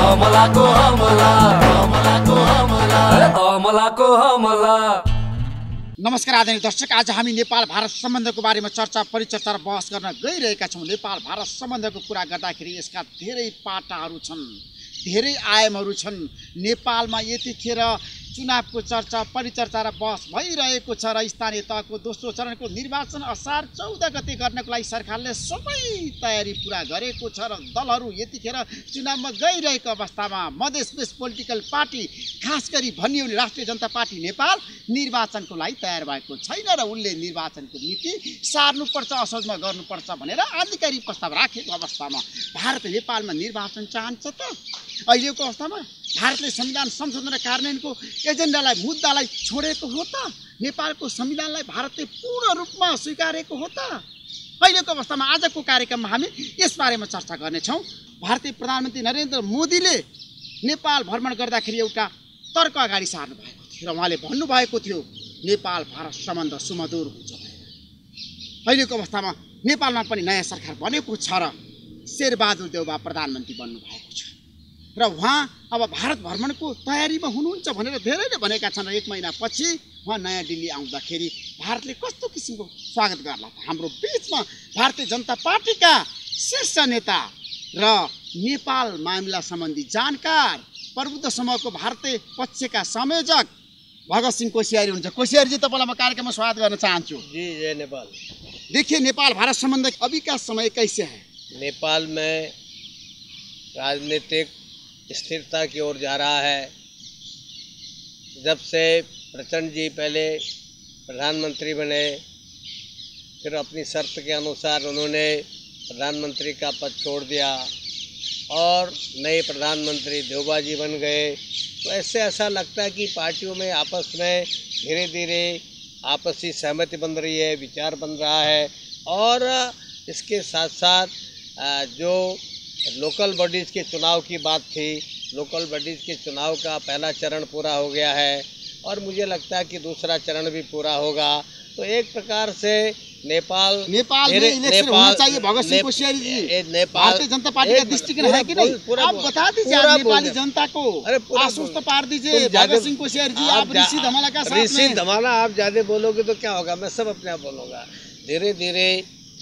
हमलाको हमला, हमलाको हमला, हमलाको हमला। नमस्कार आदरणीय दर्शक, आज हामी नेपाल भारत सम्बन्धको बारेमा चर्चा परिचर्चा र बहस गर्न गइरहेका छौँ। नेपाल भारत सम्बन्धको कुरा गर्दाखेरि यसका धेरै पाटाहरू छन्, धेरै आयामहरू छन्। नेपालमा यतिखेर चुनावको चर्चा परिचर्चा र बहस भइरहेको छ र स्थानीय तहको दोस्रो चरणको निर्वाचन असार 14 गते गर्नको लागि सरकारले सबै तयारी पुरा गरेको छ र दलहरू यतिखेर चुनावमा गइरहेको अवस्थामा मधेस बेस पोलिटिकल पार्टी, खास गरी भनियो भने राष्ट्रिय जनता पार्टी नेपाल निर्वाचनको लागि तयार भएको छैन र उनले निर्वाचनको नीति सार्नुपर्छ, असोजमा गर्नुपर्छ भनेर आधिकारिक प्रस्ताव राखेको अवस्थामा भारत नेपालमा निर्वाचन चाहन्छ त? अहिलेको अवस्थामा भारतले संविधान संशोधन र कार्यान्वयनको एजेन्डालाई मुद्दालाई छोडेको हो त? नेपालको संविधानलाई भारतले पूर्ण रूपमा स्वीकारेको हो त? अहिलेको अवस्थामा आजको कार्यक्रममा हामी यसबारेमा चर्चा गर्नेछौँ। भारतीय प्रधानमन्त्री नरेन्द्र मोदीले नेपाल भ्रमण गर्दाखेरि एउटा तर्क अगाडि सार्नु भएको थियो र उहाँले भन्नुभएको थियो नेपाल भारत सम्बन्ध सुमधुर हुन्छ भनेर। अहिलेको अवस्थामा नेपालमा पनि नयाँ सरकार बनेको छ र शेरबहादुर देउवा प्रधानमन्त्री बन्नुभएको छ र उहाँ अब भारत भ्रमणको तयारीमा हुनुहुन्छ भनेर धेरैले भनेका छन्। र 1 महिनापछि उहाँ नयाँ दिल्ली आउँदाखेरि भारतले कस्तो किसिमको स्वागत गर्ला? हाम्रो बिचमा भारतीय जनता पार्टीका शीर्ष नेता र नेपाल मामिला सम्बन्धी जानकार प्रबुद्ध समूहको भारतीय पक्षका संयोजक भगत सिंह कोश्यारी हुनुहुन्छ। कोश्यारीजी, तपाईँलाई म कार्यक्रममा स्वागत गर्न चाहन्छु। जी जय नेपाल। देखिए, नेपाल भारत संबंध अभी का समय कैसे है? नेपाल में राजनीतिक स्थिरता की ओर जा रहा है। जब से प्रचंड जी पहले प्रधानमंत्री बने, फिर अपनी शर्त के अनुसार उन्होंने प्रधानमंत्री का पद छोड़ दिया और नए प्रधानमंत्री देउबा जी बन गए, तो ऐसा लगता है कि पार्टियों में आपस में धीरे धीरे आपसी सहमति बन रही है, विचार बन रहा है। और इसके साथ साथ जो लोकल बॉडीज़ के चुनाव की बात थी, लोकल बॉडीज़ के चुनाव का पहला चरण पूरा हो गया है और मुझे लगता है कि दूसरा चरण भी पूरा होगा। तो एक प्रकार से नेपाल में इलेक्शन होना चाहिए। भगत सिंह कोश्यारी जी, भारतीय जनता पार्टी का दृष्टिकोण है कि नहीं? आप बता दीजिए, आप नेपाली जनता को आश्वस्त पार दीजिए। भगत सिंह कोश्यारी जी, आप ऋषि धमाला का साथ में। ऋषि धमाला आप ज़्यादा बोलोगे तो क्या होगा? मैं सब अपने आप बोलूँगा। धीरे धीरे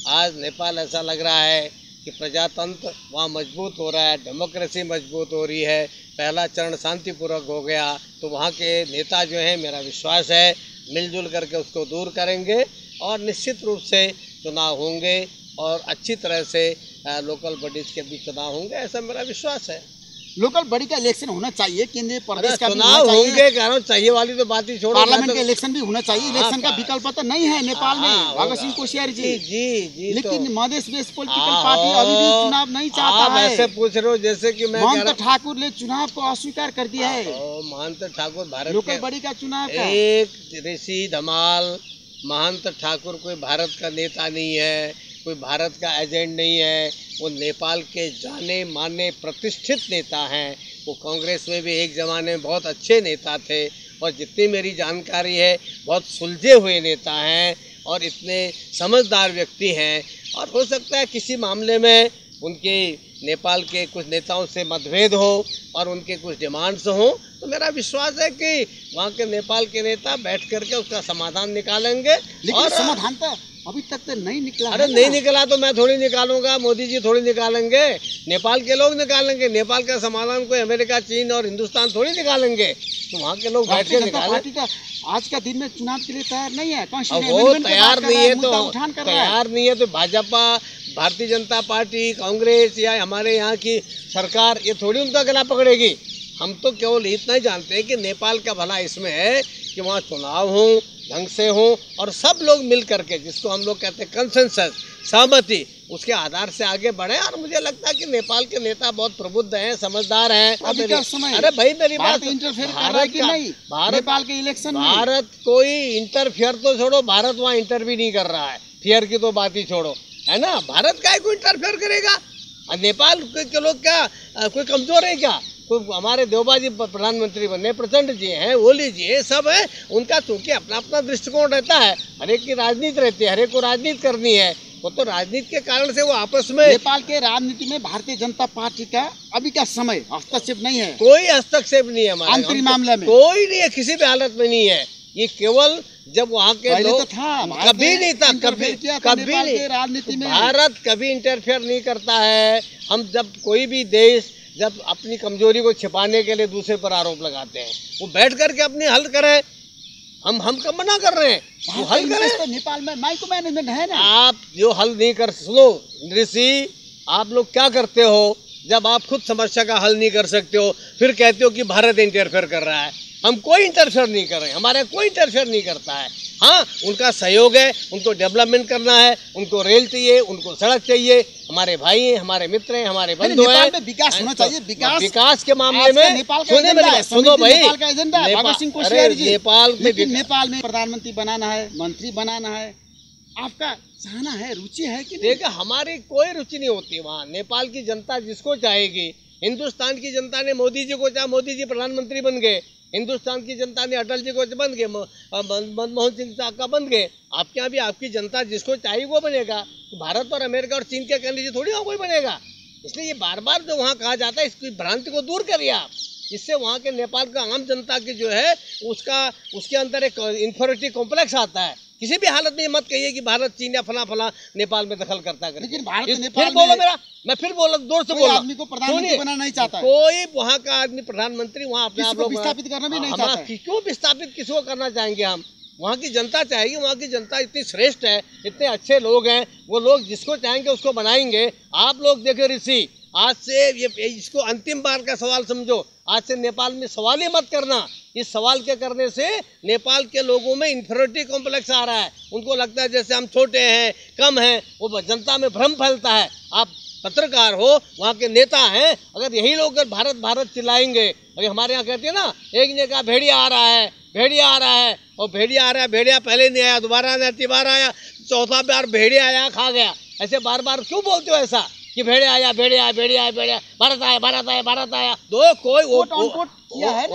आज नेपाल ऐसा लग रहा है कि प्रजातंत्र वहाँ मजबूत हो रहा है, डेमोक्रेसी मजबूत हो रही है। पहला चरण शांतिपूर्वक हो गया, तो वहाँ के नेता जो हैं, मेरा विश्वास है मिलजुल करके उसको दूर करेंगे और निश्चित रूप से चुनाव होंगे और अच्छी तरह से लोकल बॉडीज़ के भी चुनाव होंगे, ऐसा मेरा विश्वास है। लोकल बॉडी का इलेक्शन होना चाहिए, केंद्रीय प्रदेश का चुनाव होंगे, कारण चाहिए वाली तो बात ही छोड़ो। पार्लियामेंट का इलेक्शन भी होना चाहिए। इलेक्शन का विकल्प तो नहीं है नेपाल में भगत सिंह कोश्यारी जी। जी लेकिन मधेस बेस पोलिटिकल पार्टी अभी भी चुनाव नहीं चाहता है। ऐसे पूछ रहे हो जैसे कि मैं महंत ठाकुर ने चुनाव को अस्वीकार कर दिया है। महंत ठाकुर भारत लोकल बॉडी का चुनाव का एक ऋषि धमाल महंत ठाकुर कोई भारत का नेता नहीं है, कोई भारत का एजेंट नहीं है। वो नेपाल के जाने माने प्रतिष्ठित नेता हैं। वो कांग्रेस में भी एक ज़माने में बहुत अच्छे नेता थे और जितनी मेरी जानकारी है बहुत सुलझे हुए नेता हैं और इतने समझदार व्यक्ति हैं। और हो सकता है किसी मामले में उनके नेपाल के कुछ नेताओं से मतभेद हो और उनके कुछ डिमांड्स हों, तो मेरा विश्वास है कि वहाँ के नेपाल के नेता बैठ करके उसका समाधान निकालेंगे। और समाधान तो अभी तक तो नहीं निकला। अरे नहीं निकला तो मैं थोड़ी निकालूंगा, मोदी जी थोड़ी निकालेंगे, नेपाल के लोग निकालेंगे। नेपाल का समाधान कोई अमेरिका, चीन और हिंदुस्तान थोड़ी निकालेंगे, तो वहाँ के लोग बैठ के निकालें। आज का दिन में चुनाव के लिए तैयार नहीं है। वो तैयार नहीं है तो तैयार नहीं है तो भाजपा, भारतीय जनता पार्टी, कांग्रेस या हमारे यहाँ की सरकार ये थोड़ी उनका गला पकड़ेगी। हम तो केवल इतना ही जानते हैं कि नेपाल का भला इसमें है कि वहाँ चुनाव हों, ढंग से हों और सब लोग मिल करके, जिसको हम लोग कहते हैं कंसेंसस, सहमति, उसके आधार से आगे बढ़े। और मुझे लगता है कि नेपाल के नेता बहुत प्रबुद्ध हैं, समझदार हैं। अरे भाई मेरी बात, नेपाल के इलेक्शन, भारत कोई इंटरफेयर तो छोड़ो, भारत वहाँ इंटर भी नहीं कर रहा है। फेयर की तो बात ही छोड़ो, है ना? भारत का कोई इंटरफेयर करेगा? नेपाल के लोग क्या कोई कमजोर है क्या? तो हमारे देउबा जी प्रधानमंत्री बने, प्रचंड जी हैं, ओली जी है, सब है। उनका चूंकि अपना अपना दृष्टिकोण रहता है, हर एक की राजनीति रहती है, हर एक को राजनीति करनी है। वो तो राजनीति के कारण से वो आपस में, नेपाल के राजनीति में भारतीय जनता पार्टी का अभी का समय हस्तक्षेप नहीं है, कोई हस्तक्षेप नहीं है हमारे आंतरिक मामले में कोई नहीं है, किसी भी हालत में नहीं है। ये केवल जब वहाँ के लोग, तो था, कभी नहीं था, कभी नहीं, राजनीति में भारत कभी इंटरफेयर नहीं करता है। हम जब कोई भी देश जब अपनी कमजोरी को छिपाने के लिए दूसरे पर आरोप लगाते हैं, वो बैठ करके अपनी हल करे। हम कब मना कर रहे हैं, वो हल करें। तो नेपाल में माइक्रो मैनेजमेंट है ना। आप जो हल नहीं कर, सुनो ऋषि, आप लोग क्या करते हो जब आप खुद समस्या का हल नहीं कर सकते हो, फिर कहते हो कि भारत इंटरफेयर कर रहा है। हम कोई इंटरफेयर नहीं कर रहे हैं, हमारा कोई इंटरफेयर नहीं करता है। हाँ, उनका सहयोग है, उनको डेवलपमेंट करना है, उनको रेल चाहिए, उनको सड़क चाहिए, हमारे भाई हैं, हमारे मित्र हैं, हमारे बंधु हैं। विकास होना चाहिए, विकास के मामले में सुनो भाई, नेपाल में प्रधानमंत्री बनाना है, मंत्री बनाना है, आपका चाहना है, रुचि है कि नहीं? देखिए, हमारी कोई रुचि नहीं होती वहाँ। नेपाल की जनता जिसको चाहेगी, हिंदुस्तान की जनता ने मोदी जी को चाहा, मोदी जी प्रधानमंत्री बन गए। हिंदुस्तान की जनता ने अटल जी को बन गए, मनमोहन सिंह साहब का बन गए। आपके यहाँ भी आपकी जनता जिसको चाहिए वो बनेगा। तो भारत और अमेरिका और चीन के कहने से थोड़ी कोई बनेगा। इसलिए ये बार बार जो वहाँ कहा जाता है, इसकी भ्रांति को दूर करिए आप। इससे वहाँ के नेपाल का आम जनता की जो है उसके अंदर एक इंफीरियरिटी कॉम्प्लेक्स आता है। किसी भी हालत में ये मत कहिए कि भारत, चीन या फला नेपाल में दखल करता है। लेकिन भारत फिर बोलो मेरा, मैं फिर बोला, जोर से बोला, आदमी को प्रधानमंत्री बनाना नहीं चाहता है। कोई वहाँ का आदमी प्रधानमंत्री वहाँ अपने आप लोग विस्थापित करना भी नहीं चाहता है। क्यों विस्थापित किसको करना चाहेंगे हम? वहाँ की जनता चाहेगी। वहाँ की जनता इतनी श्रेष्ठ है, इतने अच्छे लोग हैं, वो लोग जिसको चाहेंगे उसको बनाएंगे। आप लोग देखो ऋषि, आज से ये इसको अंतिम बार का सवाल समझो। आज से नेपाल में सवाल ही मत करना। इस सवाल के करने से नेपाल के लोगों में इंफीरियरिटी कॉम्प्लेक्स आ रहा है। उनको लगता है जैसे हम छोटे हैं, कम हैं। वो जनता में भ्रम फैलता है। आप पत्रकार हो, वहाँ के नेता हैं, अगर यही लोग अगर भारत भारत चिल्लाएंगे, अभी हमारे यहाँ कहते हैं ना, एक ने कहा भेड़िया आ रहा है, भेड़िया आ रहा है, और भेड़िया आ रहा है, भेड़िया पहले नहीं आया, दोबारा आया, तीबार आया, चौथा बार भेड़िया आया, खा गया। ऐसे बार बार क्यों बोलते हो ऐसा कि भेड़िया आया, भेड़िया आया, भेड़िया आया, भेड़िया, भारत आया, भारत आया, भारत आया। दो कोई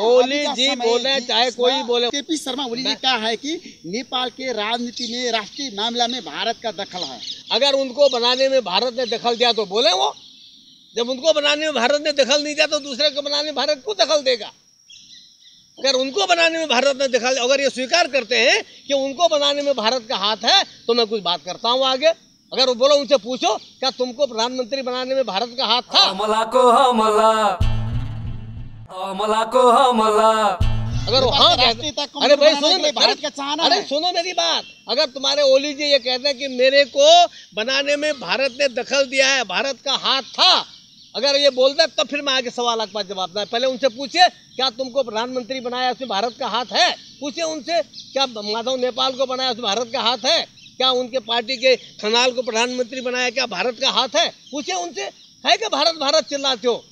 ओली जी बोले चाहे कोई बोले। केपी शर्मा ओली ने कहा है कि नेपाल के राजनीति में, राष्ट्रीय मामला में भारत का दखल है। अगर उनको बनाने में भारत ने दखल दिया तो बोले वो। जब उनको बनाने में भारत ने दखल नहीं दिया तो दूसरे को बनाने में भारत को दखल देगा। अगर उनको बनाने में भारत ने दखल, अगर ये स्वीकार करते हैं कि उनको बनाने में भारत का हाथ है, तो मैं कुछ बात करता हूँ आगे। अगर वो बोलो, उनसे पूछो क्या तुमको प्रधानमंत्री बनाने में भारत का हाथ था? हमला को हमला, हमला को हमला। अगर वो हाँ कहते, अरे भाई सुनो, भारत का चाहना अरे सुनो मेरी बात। अगर तुम्हारे ओली जी ये कहते हैं कि मेरे को बनाने में भारत ने दखल दिया है, भारत का हाथ था, अगर ये बोलते तब फिर मैं आगे सवाल आपके पास जवाब दें। पहले उनसे पूछिए क्या तुमको प्रधानमंत्री बनाया उसमें भारत का हाथ है? पूछिए उनसे क्या माधव नेपाल को बनाया उसमें भारत का हाथ है? क्या उनके पार्टी के खनाल को प्रधानमंत्री बनाया, क्या भारत का हाथ है? पूछिए उनसे, है क्या भारत भारत चिल्लाते हो?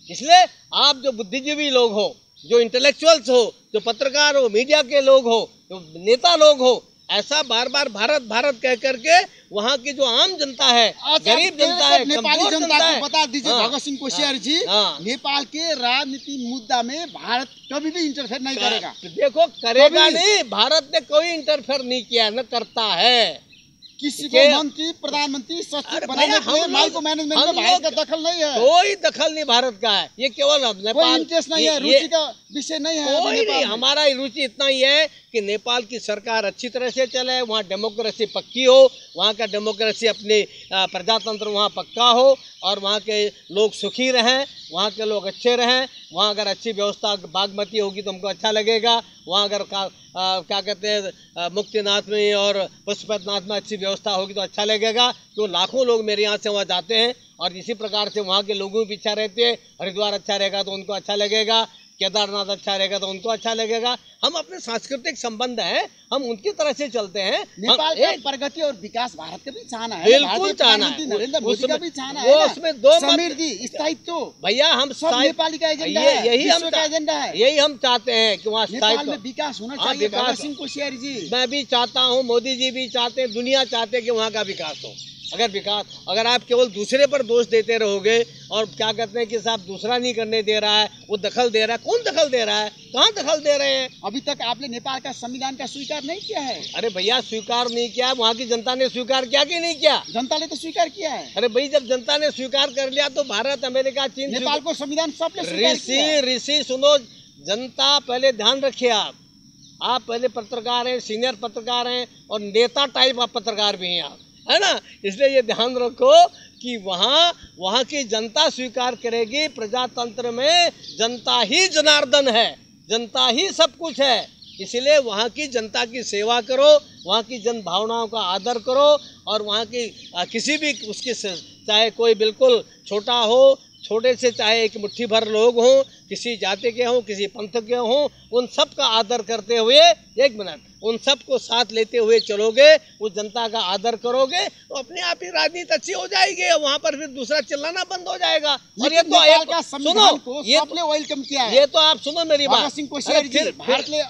इसलिए आप जो बुद्धिजीवी लोग हो, जो इंटेलेक्चुअल्स हो, जो पत्रकार हो, मीडिया के लोग हो, जो नेता लोग हो, ऐसा बार बार भारत भारत कह करके वहाँ की जो आम जनता है, गरीब जनता है, नेपाली जनता को बता दीजिए भगत सिंह कोश्यारी जी, नेपाल के राजनीति मुद्दा में भारत कभी भी इंटरफेयर नहीं करेगा। देखो, करेगा नहीं, भारत ने कोई इंटरफेयर नहीं किया, न करता है। किसी को मंत्री, प्रधानमंत्री, सचिव बनाने के लिए माइक्रो मैनेजमेंट में भारत का दखल नहीं है। कोई दखल नहीं भारत का है। ये केवल नेपाल, इंटरेस्ट नहीं है, रुचि का विषय नहीं है। कोई नहीं, हमारा रुचि इतना ही है कि नेपाल की सरकार अच्छी तरह से चले, वहाँ डेमोक्रेसी पक्की हो, वहाँ का डेमोक्रेसी अपने प्रजातंत्र वहाँ पक्का हो, और वहाँ के लोग सुखी रहें, वहाँ के लोग अच्छे रहें। वहाँ अगर अच्छी व्यवस्था बागमती होगी तो हमको अच्छा लगेगा। वहाँ अगर क्या कहते हैं मुक्तिनाथ में और पशुपतिनाथ में अच्छी व्यवस्था होगी तो अच्छा लगेगा। तो लाखों लोग मेरे यहाँ से वहाँ जाते हैं, और इसी प्रकार से वहाँ के लोगों की इच्छा रहती है। हरिद्वार अच्छा रहेगा तो उनको अच्छा लगेगा, केदारनाथ अच्छा रहेगा तो उनको अच्छा लगेगा। हम अपने सांस्कृतिक संबंध हैं, हम उनकी तरह से चलते हैं। नेपाल का प्रगति और विकास भारत का भी चाहना है, बिल्कुल चाहना है, नरेंद्र मोदी का भी चाहना है। उसमें दो समृद्धि, स्थायित्व, भैया हम सब नेपाली का एजेंडा है, यही एजेंडा है। यही हम चाहते हैं कि वहाँ नेपाल में विकास होना चाहिए। भगत सिंह कोश्यारी जी, मैं भी चाहता हूँ, मोदी जी भी चाहते हैं, दुनिया चाहते हैं कि वहाँ का विकास हो। अगर आप केवल दूसरे पर दोष देते रहोगे, और क्या कहते हैं कि साहब दूसरा नहीं करने दे रहा है, वो दखल दे रहा है। कौन दखल दे रहा है? कहाँ दखल दे रहे हैं? अभी तक आपने नेपाल का संविधान का स्वीकार नहीं किया है। अरे भैया स्वीकार नहीं किया, वहाँ की जनता ने स्वीकार किया कि नहीं किया? जनता ने तो स्वीकार किया है। अरे भाई जब जनता ने स्वीकार कर लिया तो भारत, अमेरिका, चीन, नेपाल को संविधान सबने स्वीकार किया है। ऋषि सुनो, जनता पहले ध्यान रखिए। आप पहले पत्रकार हैं, सीनियर पत्रकार हैं और नेता टाइप आप पत्रकार भी हैं आप, है ना। इसलिए ये ध्यान रखो कि वहाँ की जनता स्वीकार करेगी। प्रजातंत्र में जनता ही जनार्दन है, जनता ही सब कुछ है। इसलिए वहाँ की जनता की सेवा करो, वहाँ की जन भावनाओं का आदर करो और वहाँ की किसी भी उसकी, चाहे कोई बिल्कुल छोटा हो, छोटे से चाहे एक मुट्ठी भर लोग हों, किसी जाति के हों, किसी पंथ के हों, उन सब का आदर करते हुए, एक मिनट, उन सब को साथ लेते हुए चलोगे, उस जनता का आदर करोगे तो अपने आप ही राजनीति अच्छी हो जाएगी और वहाँ पर फिर दूसरा चिल्लाना बंद हो जाएगा। और ये तो नेपाल का संविधान को सबने वेलकम किया है। ये तो आप सुनो मेरी बात। भगत सिंह कोश्यारी जी, भारत ने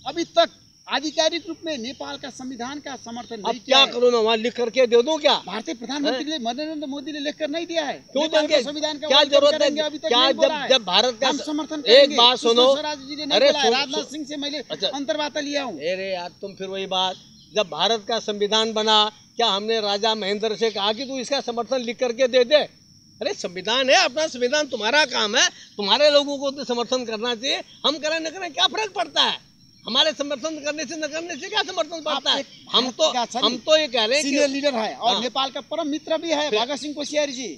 अभी तक आधिकारिक रूप में नेपाल का संविधान का समर्थन नहीं किया। क्या करूँ मैं, वहाँ लिख करके दे दूँ क्या? भारतीय प्रधानमंत्री ने, नरेंद्र मोदी ने लिखकर नहीं दिया है। क्यों देंगे? संविधान का क्या जरूरत है? अभी तक क्या जब भारत का समर्थन, एक बात सुनो, अरे राजनाथ सिंह से मैंने अंतर्वार्ता लिया हूँ। अरे यार तुम फिर वही बात, जब भारत का संविधान बना क्या हमने राजा महेंद्र से कहा कि तू इसका समर्थन लिख करके दे दे? अरे संविधान है अपना, संविधान तुम्हारा काम है, तुम्हारे लोगों को तो समर्थन करना चाहिए। हम करें न करें क्या फर्क पड़ता है? हमारे समर्थन करने से न करने से क्या समर्थन पड़ता है? हम तो ये कह रहे हैं सीनियर लीडर है और नेपाल का परम मित्र भी है भगत सिंह कोश्यारी जी।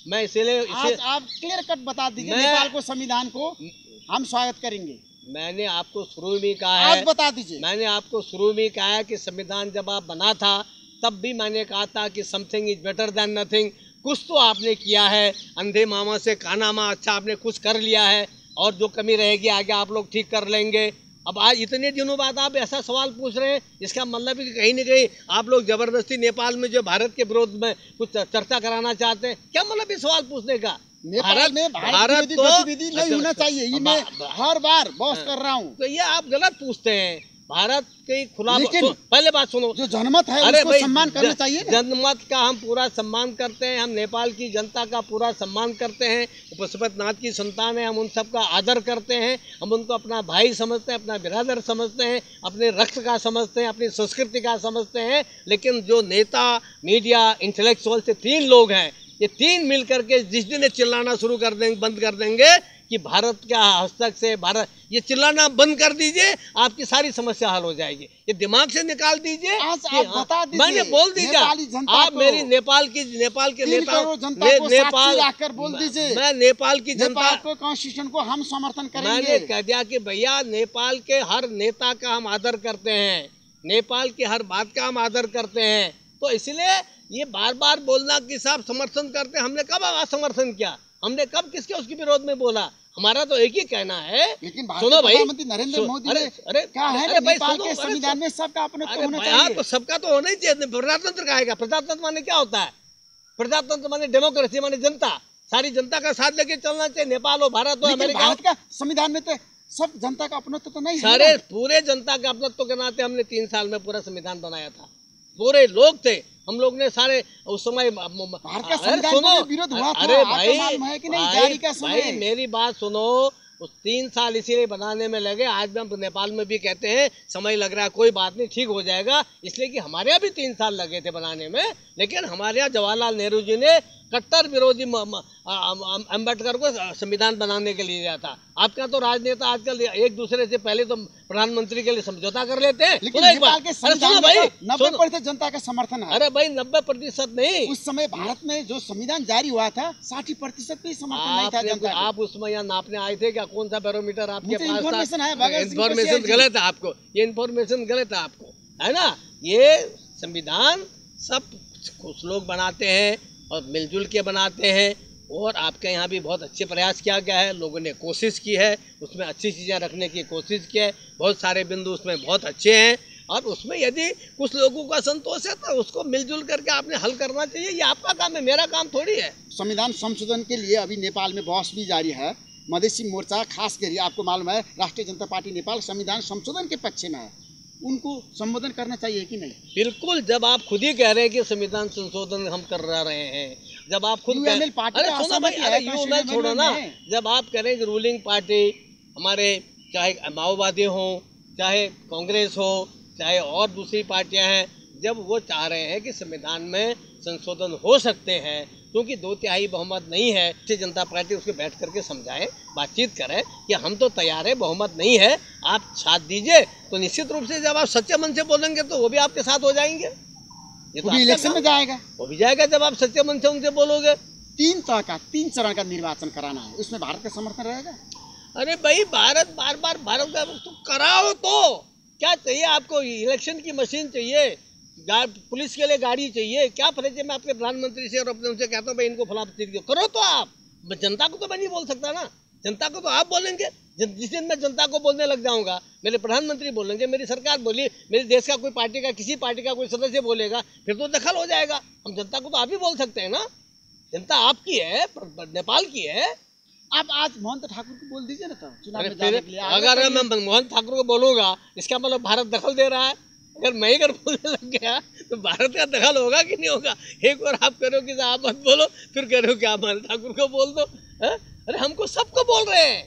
मैं इसीलिए आज आप क्लियर कट बता दीजिए, नेपाल को संविधान को हम स्वागत करेंगे। मैंने आपको शुरू में कहा है, आज बता दीजिए। मैंने आपको शुरू में कहा है कि संविधान जब आप बना था तब भी मैंने कहा था कि something is better than nothing. कुछ तो आपने किया है, अंधे मामा से काना माँ, अच्छा आपने कुछ कर लिया है और जो कमी रहेगी आगे आप लोग ठीक कर लेंगे। अब आज इतने दिनों बाद आप ऐसा सवाल पूछ रहे हैं, इसका मतलब है कि कहीं न कहीं आप लोग जबरदस्ती नेपाल में जो भारत के विरोध में कुछ चर्चा कराना चाहते हैं। क्या मतलब इस सवाल पूछने का? नेपाल में भारत तो गतिविधि नहीं होना चाहिए, ये मैं हर बार बहस कर रहा हूँ। तो ये आप गलत पूछते हैं। भारत के खुला, पहले बात सुनो, जो जनमत है उसको सम्मान करना चाहिए। जनमत का हम पूरा सम्मान करते हैं, हम नेपाल की जनता का पूरा सम्मान करते हैं। पशुपतिनाथ की संतान है, हम उन सब का आदर करते हैं, हम उनको अपना भाई समझते हैं, अपना बिरादर समझते हैं, अपने रक्त का समझते हैं, अपनी संस्कृति का समझते हैं। लेकिन जो नेता, मीडिया, इंटेलेक्चुअल से तीन लोग हैं, ये तीन मिल करके जिस दिन चिल्लाना शुरू कर देंगे, बंद कर देंगे कि भारत का हस्तक्षेप से भारत, ये चिल्लाना बंद कर दीजिए, आपकी सारी समस्या हल हो जाएगी। ये दिमाग से निकाल दीजिए। आज आप बता दीजिए, मैंने बोल दीजिए, आप मेरी नेपाल के नेता, नेपाल बोल दीजिए, मैं नेपाल की जनता को, कॉन्स्टिट्यूशन को हम समर्थन करेंगे। मैंने कह दिया कि भैया नेपाल के हर नेता का हम आदर करते हैं, नेपाल की हर बात का हम आदर करते हैं। तो इसलिए ये बार बार बोलना कि साहब समर्थन करते हैं, हमने कब समर्थन किया? हमने कब किसके उसके विरोध में बोला? हमारा तो एक ही कहना है। लेकिन सुनो भाई, प्रधानमंत्री नरेंद्र मोदी ने कहा है नेपाल के संविधान में सबका अपनत्व होना चाहिए। तो सबका तो होना ही चाहिए। प्रजातंत्र कहेगा, प्रजातंत्र माने क्या होता है? प्रजातंत्र माने डेमोक्रेसी, माने जनता, सारी जनता का साथ लेके चलना चाहिए। नेपाल हो, भारत हो, अमेरिका। भारत का संविधान में तो सब जनता का अपनत्व तो नहीं है। सारे पूरे जनता का अपनत्व के नाते हमने 3 साल में पूरा संविधान बनाया था। पूरे लोग थे, हम लोग ने सारे उस समय भारत का संविधान में विरोध हुआ था। अरे भाई, है कि नहीं, जारी का समय। भाई मेरी बात सुनो, उस 3 साल इसीलिए बनाने में लगे। आज हम नेपाल में भी कहते हैं समय लग रहा है, कोई बात नहीं, ठीक हो जाएगा। इसलिए कि हमारे यहाँ भी 3 साल लगे थे बनाने में। लेकिन हमारे यहाँ जवाहरलाल नेहरू जी ने कट्टर विरोधी अम्बेडकर को संविधान बनाने के लिए दिया था। आपका तो राजनेता आजकल एक दूसरे से पहले तो प्रधानमंत्री के लिए समझौता कर लेते हैं। लेकिन नेपाल के संविधान में 90% जनता का समर्थन है। अरे भाई 90% नहीं, उस समय भारत में जो संविधान जारी हुआ था 60% भी समर्थन नहीं था जनता का। आप उसमें यहाँ नापने आए थे क्या? कौन सा बैरोमीटर आपके पास था? इन्फॉर्मेशन गलत है आपको, ये इन्फॉर्मेशन गलत है आपको, है ना। ये संविधान सब कुछ लोग बनाते हैं और मिलजुल के बनाते हैं। और आपके यहाँ भी बहुत अच्छे प्रयास किया गया है, लोगों ने कोशिश की है, उसमें अच्छी चीज़ें रखने की कोशिश की है। बहुत सारे बिंदु उसमें बहुत अच्छे हैं और उसमें यदि कुछ लोगों का संतोष है तो उसको मिलजुल करके आपने हल करना चाहिए। ये आपका काम है, मेरा काम थोड़ी है। संविधान संशोधन के लिए अभी नेपाल में बहस भी जारी है। मधेसी मोर्चा खास कर आपको मालूम है राष्ट्रीय जनता पार्टी नेपाल संविधान संशोधन के पक्ष में है। उनको संबोधन करना चाहिए कि नहीं? बिल्कुल, जब आप खुद ही कह रहे हैं कि संविधान संशोधन हम कर रहे हैं जब आप खुद UML पार्टी अरे का सुनो भाई, असहमति है अरे यूएमएल छोड़ो ना, जब आप करें कि रूलिंग पार्टी हमारे चाहे माओवादी हो, चाहे कांग्रेस हो, चाहे और दूसरी पार्टियां हैं, जब वो चाह रहे हैं कि संविधान में संशोधन हो सकते हैं क्योंकि 2/3 बहुमत नहीं है, भारतीय जनता पार्टी उसको बैठ करके समझाए, बातचीत करें कि हम तो तैयार है, बहुमत नहीं है, आप साथ दीजिए, तो निश्चित रूप से जब आप सच्चे मन से बोलेंगे तो वो भी आपके साथ हो जाएंगे। ये तो वो भी इलेक्शन में जाएगा, हो भी जाएगा जब आप सच्चे मन से उनसे बोलोगे। 3 चरण का निर्वाचन कराना है, उसमें भारत का समर्थन रहेगा। अरे भाई भारत बार भारत का तो कराओ, तो क्या चाहिए आपको? इलेक्शन की मशीन चाहिए, पुलिस के लिए गाड़ी चाहिए, क्या फर्ज है? मैं आपके प्रधानमंत्री से और अपने उनसे कहता हूँ भाई इनको फला चीज करो, तो आप जनता को तो मैं नहीं बोल सकता ना, जनता को तो आप बोलेंगे। जिस दिन मैं जनता को बोलने लग जाऊंगा, मेरे प्रधानमंत्री बोलेंगे, मेरी सरकार बोली, मेरे देश का कोई पार्टी का किसी पार्टी का कोई सदस्य बोलेगा, फिर तो दखल हो जाएगा। हम जनता को तो आप ही बोल सकते हैं ना, जनता आपकी है, नेपाल की है। आप आज महंत ठाकुर को बोल दीजिए ना, तो चुनाव अरे में जाने के लिए अगर मैं मोहन ठाकुर को बोलूंगा, इसका मतलब भारत दखल दे रहा है। अगर मैं ही बोलने लग गया तो भारत का दखल होगा कि नहीं होगा? एक बार आप कह रहे हो कि आप मत बोलो, फिर कह रहे हो कि आप मोहन ठाकुर को बोल दो। अरे हमको सबको बोल रहे हैं,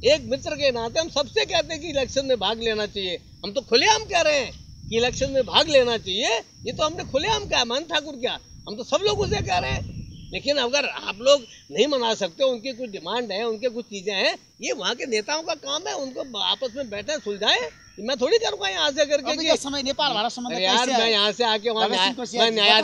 एक मित्र के नाते हम सबसे कहते हैं कि इलेक्शन में भाग लेना चाहिए। हम तो खुलेआम कह रहे हैं कि इलेक्शन में भाग लेना चाहिए, ये तो हमने खुलेआम कहा, मोहन ठाकुर क्या, हम तो सब लोग उसे कह रहे हैं। लेकिन अगर आप लोग नहीं मना सकते, उनकी कुछ डिमांड है, उनके कुछ चीजें हैं, ये वहाँ के नेताओं का काम है, उनको आपस में बैठे सुलझाएं। मैं थोड़ी करूँगा यहाँ से करके कि समय नेपाल भारत संबंध यार मैं यहाँ से आके वहाँ न्याय,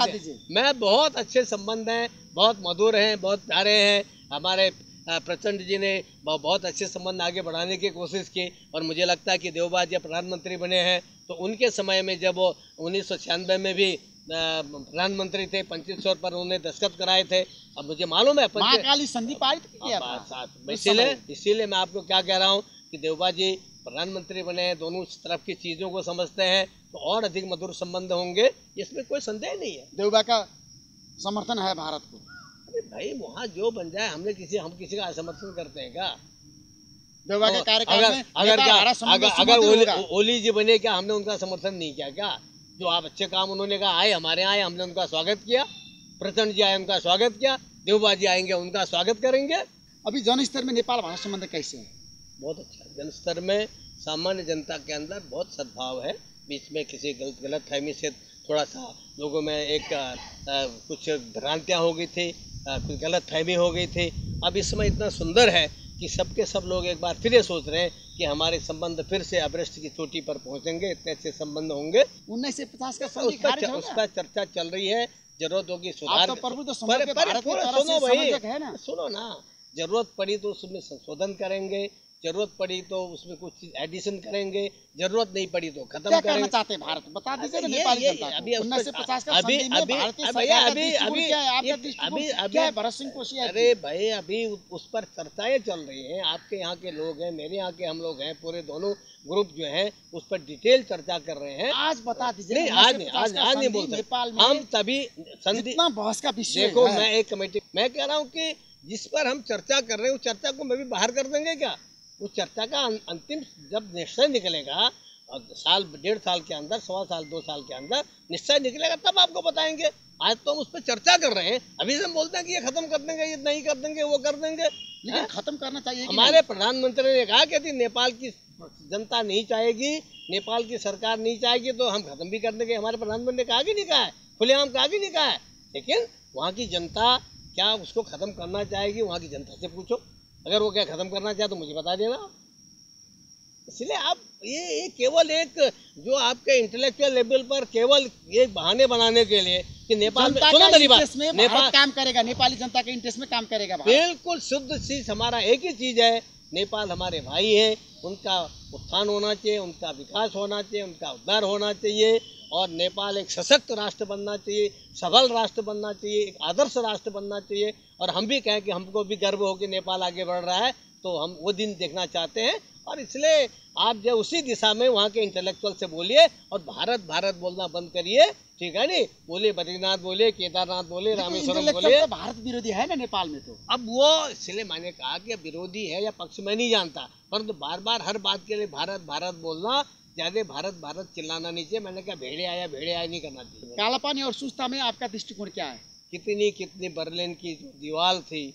मैं बहुत अच्छे संबंध हैं, बहुत मधुर हैं, बहुत प्यारे हैं। हमारे प्रचंड जी ने बहुत अच्छे संबंध आगे बढ़ाने की कोशिश की, और मुझे लगता है कि देवबा जी प्रधानमंत्री बने हैं तो उनके समय में जब वो 1996 में भी प्रधानमंत्री थे, 2500 पर उन्होंने दस्तखत कराए थे। अब मुझे मालूम है महाकाली संधि पारित किया था, इसीलिए मैं आपको क्या कह रहा हूँ कि देवबा जी प्रधानमंत्री बने हैं, दोनों तरफ की चीज़ों को समझते हैं, तो और अधिक मधुर संबंध होंगे, इसमें कोई संदेह नहीं है। देवबा का समर्थन है भारत को। अरे भाई वहाँ जो बन जाए, हम किसी का समर्थन करते हैं क्या? देवबा के कार्यकाल में अगर ओली जी बने, क्या हमने उनका समर्थन नहीं किया क्या? जो आप अच्छे काम उन्होंने कहा, आए हमारे यहाँ आए, हमने उनका स्वागत किया। प्रचंड जी आए, उनका स्वागत किया। देवबा जी आएंगे, उनका स्वागत करेंगे। अभी जन स्तर में नेपाल भारत संबंध कैसे है? बहुत अच्छा। जन स्तर में सामान्य जनता के अंदर बहुत सद्भाव है। बीच में किसी गलत फहमी से थोड़ा सा लोगों में एक कुछ भ्रांतियाँ हो गई थी, कुछ गलत फहमी हो गई थी। अब इस समय इतना सुंदर है कि सबके सब लोग एक बार फिर ये सोच रहे हैं कि हमारे संबंध फिर से एवरेस्ट की चोटी पर पहुंचेंगे, इतने अच्छे संबंध होंगे। 1950 का उस पर चर्चा चल रही है। जरूरत होगी सुधार, सुनो ना, जरूरत पड़ी तो उसमें संशोधन करेंगे, जरूरत पड़ी तो उसमें कुछ एडिशन करेंगे, जरूरत नहीं पड़ी तो खत्म करेंगे। क्या करना चाहते हैं भारत, बता दीजिए ना नेपाली जनता को। 1950 का संधि में भारतीय सरकार का दृष्टिकोण क्या है, आपका दृष्टिकोण क्या है भरत सिंह कोश्यारी? अरे भाई अभी उस पर चर्चाएं चल रही हैं। आपके यहाँ के लोग हैं, मेरे यहाँ के हम लोग हैं, पूरे दोनों ग्रुप जो हैं उस पर डिटेल चर्चा कर रहे हैं। आज बता दीजिए। नहीं आज नहीं बोल सकते हम, तभी संधि बहस का विषय। देखो मैं एक कमेटी, मैं कह रहा हूँ कि जिस पर हम चर्चा कर रहे हैं उस चर्चा को मैं भी बाहर कर देंगे क्या? उस चर्चा का अंतिम जब निश्चय निकलेगा, साल 1.5 साल के अंदर, 1.25 साल 2 साल के अंदर निश्चय निकलेगा, तब आपको बताएंगे। आज तो हम उस पर चर्चा कर रहे हैं, अभी से हम बोलते हैं कि ये खत्म कर देंगे, ये नहीं कर देंगे, वो कर देंगे। लेकिन खत्म करना चाहिए। हमारे प्रधानमंत्री ने कहा कि यदि नेपाल की जनता नहीं चाहेगी, नेपाल की सरकार नहीं चाहेगी तो हम खत्म भी कर देंगे। हमारे प्रधानमंत्री ने कहा कि नहीं कहा है, खुलेआम कहा कि नहीं कहा है। लेकिन वहाँ की जनता क्या उसको खत्म करना चाहेगी, वहाँ की जनता से पूछो। अगर वो क्या खत्म करना चाहे तो मुझे बता देना। इसलिए आप ये केवल एक जो आपके इंटेलेक्चुअल लेवल पर केवल ये बहाने बनाने के लिए कि नेपाल में, सुनो मेरी बात, नेपाल काम करेगा, नेपाली जनता के इंटरेस्ट में काम करेगा। बिल्कुल शुद्ध चीज हमारा एक ही चीज है, नेपाल हमारे भाई हैं, उनका उत्थान होना चाहिए, उनका विकास होना चाहिए, उनका उद्धार होना चाहिए, और नेपाल एक सशक्त राष्ट्र बनना चाहिए, सबल राष्ट्र बनना चाहिए, एक आदर्श राष्ट्र बनना चाहिए। और हम भी कहें कि हमको भी गर्व हो कि नेपाल आगे बढ़ रहा है, तो हम वो दिन देखना चाहते हैं। और इसलिए आप जो उसी दिशा में वहाँ के इंटेलेक्चुअल से बोलिए और भारत भारत बोलना बंद करिए, ठीक है नहीं? बोलिए बद्रीनाथ, बोलिए केदारनाथ, बोलिए रामेश्वरम बोलिए। तो भारत विरोधी है ना नेपाल में, तो अब वो इसलिए मैंने कहा कि विरोधी है या पक्ष में नहीं जानता, परंतु बार बार हर बात के लिए भारत भारत बोलना, ज्यादा भारत भारत चिल्लाना नहीं चाहिए। मैंने कहा भेड़े आया नहीं करना चाहिए। कालापानी और सुस्ता में आपका दृष्टिकोण क्या है? कितनी कितनी बर्लिन की जो दीवार थी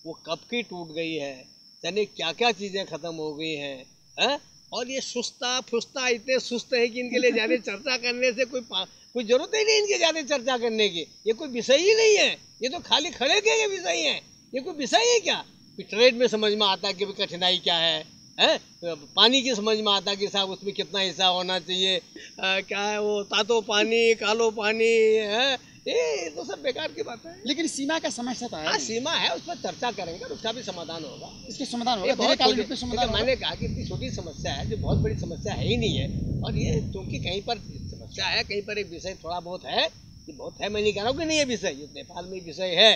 वो कब की टूट गई है, यानी क्या क्या चीज़ें ख़त्म हो गई हैं। और ये सुस्ता फुस्ता इतने सुस्त है कि इनके लिए ज़्यादा चर्चा करने से कोई ज़रूरत ही नहीं इनके ज़्यादा चर्चा करने की। ये कोई विषय ही नहीं है, ये तो खाली खड़े के विषय हैं। ये कोई विषय है क्या? ट्रेड में समझ में आता है कि कठिनाई क्या है, पानी की समझ में आता है कि साहब उसमें कितना हिस्सा होना चाहिए, क्या है वो तातो पानी कालो पानी है, ये तो सब बेकार की बात है। लेकिन सीमा का समस्या तो है। हाँ, सीमा है, उस पर चर्चा करेंगे, उसका भी समाधान होगा। इसके समाधान होगा, दीर्घकालीन रूप में समाधान होगा। मैंने कहा कि इतनी छोटी समस्या है जो बहुत बड़ी समस्या है ही नहीं है। और ये क्योंकि कहीं पर समस्या है, कहीं पर एक विषय थोड़ा बहुत है, ये बहुत है, मैं नहीं कह रहा हूँ कि नहीं है विषय, ये नेपाल में विषय है,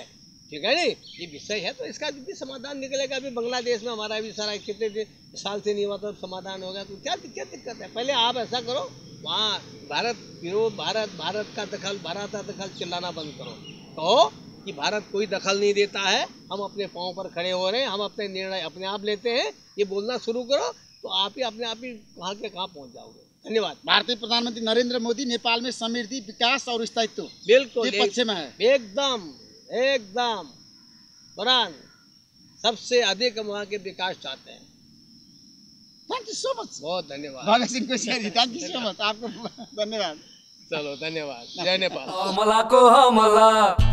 ठीक है नहीं, ये विषय है, तो इसका भी समाधान निकलेगा। अभी बांग्लादेश में हमारा भी सारा कितने साल से नहीं हुआ तो समाधान होगा, तो क्या दिक्कत है? पहले आप ऐसा करो, वहाँ भारत विरोध, भारत का दखल चिल्लाना बंद करो, तो कि भारत कोई दखल नहीं देता है, हम अपने पाँव पर खड़े हो रहे हैं, हम अपने निर्णय अपने आप लेते हैं, ये बोलना शुरू करो तो आप ही अपने आप ही कहाँ के कहाँ पहुँच जाओगे। धन्यवाद। भारतीय प्रधानमंत्री नरेंद्र मोदी नेपाल में समृद्धि, विकास और स्थायित्व बिल्कुल के पक्ष में है। एकदम बुरान सबसे अधिक वहाँ के विकास चाहते हैं। Thank you so much. बहुत धन्यवाद Bhagat Singh Koshyari, thank you so much, आपको धन्यवाद। चलो धन्यवाद। जय नेपाल। हमला को हमला